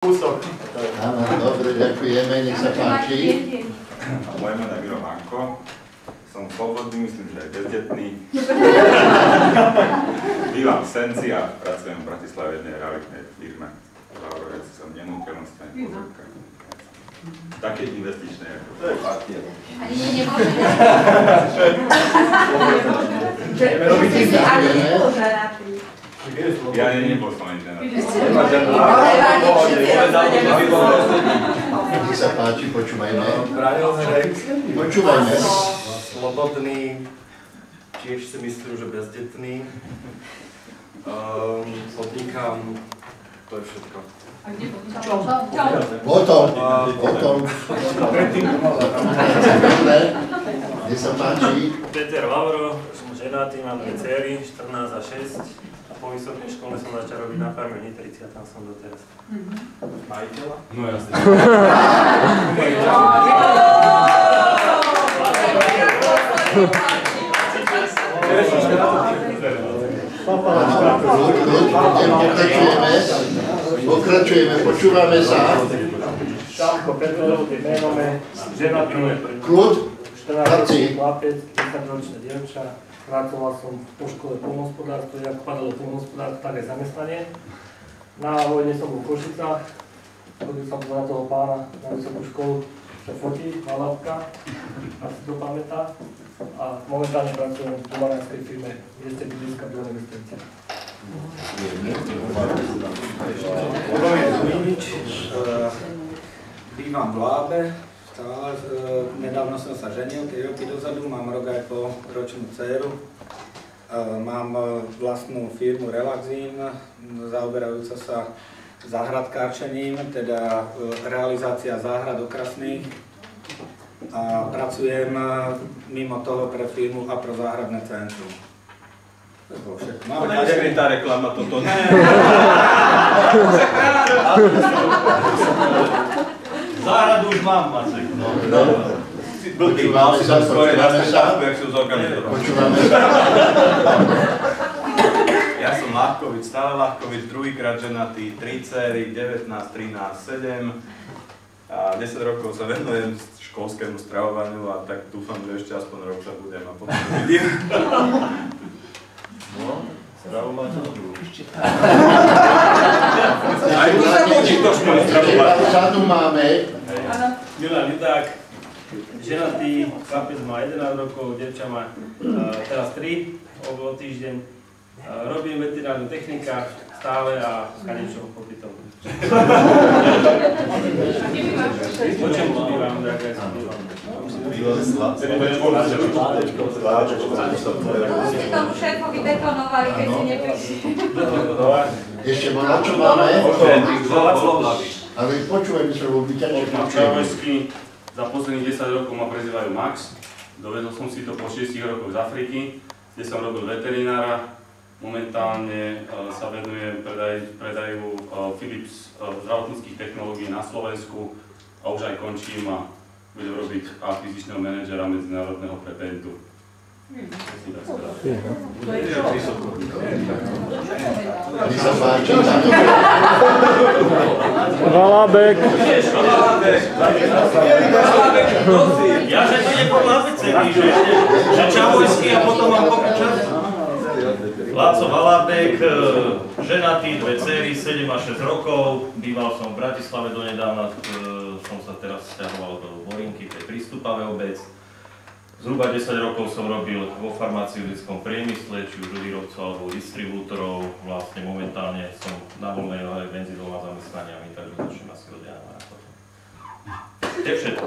Kúsok. Áno, dobre, ďakujeme, nech sa páči. Moje meno je Miro Vanko. Som slobodný, myslím, že aj bezdetný. Bývam v Senci a pracujem v Bratislave v jednej realitnej firme. Zároveň som nenúteľnosť ani pozorka. Také investičné ako to je partia. Ani my nemôžeme. Ja nebol som ani ten. Nech sa páči, počúvajme. Počúvajme. Slobodný, tiež si myslím, že bezdetný. Podnikám, to je všetko. Potom. Nech sa páči. Peter Lavro, som ženatý, mám dve dcery, 14 a 6. A po vysokej škole som začal robiť na farme v Nitrici a tam som doteraz. Majiteľa? No jasne. Pokračujeme, počúvame sa. Šálko Petrov, menome, ženatý, Kľud, 14-ročný chlapec, 10-ročné dievča. Pracoval som po škole poľnohospodárstva, jak padalo poľnohospodárstvo, tak aj zamestnanie. Na vojne som bol v Košicách, chodil som za toho pána na vysokú školu, čo fotí, Malavka, asi to pamätá. A momentálne pracujem v domaránskej firme, kde ste blízka Bieľa Bystrica. Volomír Zminič, bývam v Lábe, stále, nedávno som sa ženil, 3 roky dozadu, mám rok aj po ročnú dceru. Mám vlastnú firmu Relaxin, zaoberajúca sa záhradkárčením, teda realizácia záhrad okrasných. A pracujem mimo toho pre firmu a pro záhradné centrum. To je bolo všetko. Máme nádherný tá reklama toto. Záhradu už mám, Macek. Blbý, mal si tam skôr na stretávku, jak si ju zorganizoval. počúvame sa. Ja som Ľahkovič, stále Ľahkovič, druhýkrát ženatý, 3 dcery, 19, 13, 7. A 10 rokov sa venujem školskému stravovaniu a tak dúfam, že ešte aspoň rok sa budem a potom vidím. No, stravu máte dobrú. Aj už sa učí to školy stravovať. Vzadu máme. Milan Judák, ženatý, chlapec má 11 rokov, dievča má teraz 3, o týždeň. Robím veterinárnu technika stále a s kanečou popytom. Po čom tu bývam, tak aj som bývam. Ste tomu šéfovi detonovali, keď si neprišli. Ešte ma na čo máme? Ale počúvajme sa, lebo vyťačím. Čavojský za posledných 10 rokov ma prezývajú Max. Dovedol som si to po 6 rokoch z Afriky, kde som robil veterinára. Momentálne sa venujem predaju Philips zdravotníckych technológií na Slovensku a už aj končím a budem robiť akvizičného manažera medzinárodného pre Pentu. Nech sa páči. Valabek! Ja že to nepodľa abecedy, že Čavojský a potom mám pokračovať. Láco Valabek, ženatý, 2 dcery, 7 a 6 rokov. Býval som v Bratislave donedávna, som sa teraz sťahoval do Borinky, to je prístupavé obec. Zhruba 10 rokov som robil vo farmaceutickom priemysle, či už u výrobcov alebo distribútorov. Vlastne momentálne som na voľnej nohe medzi 2 zamestnaniami, takže začnem asi od januára. To je všetko.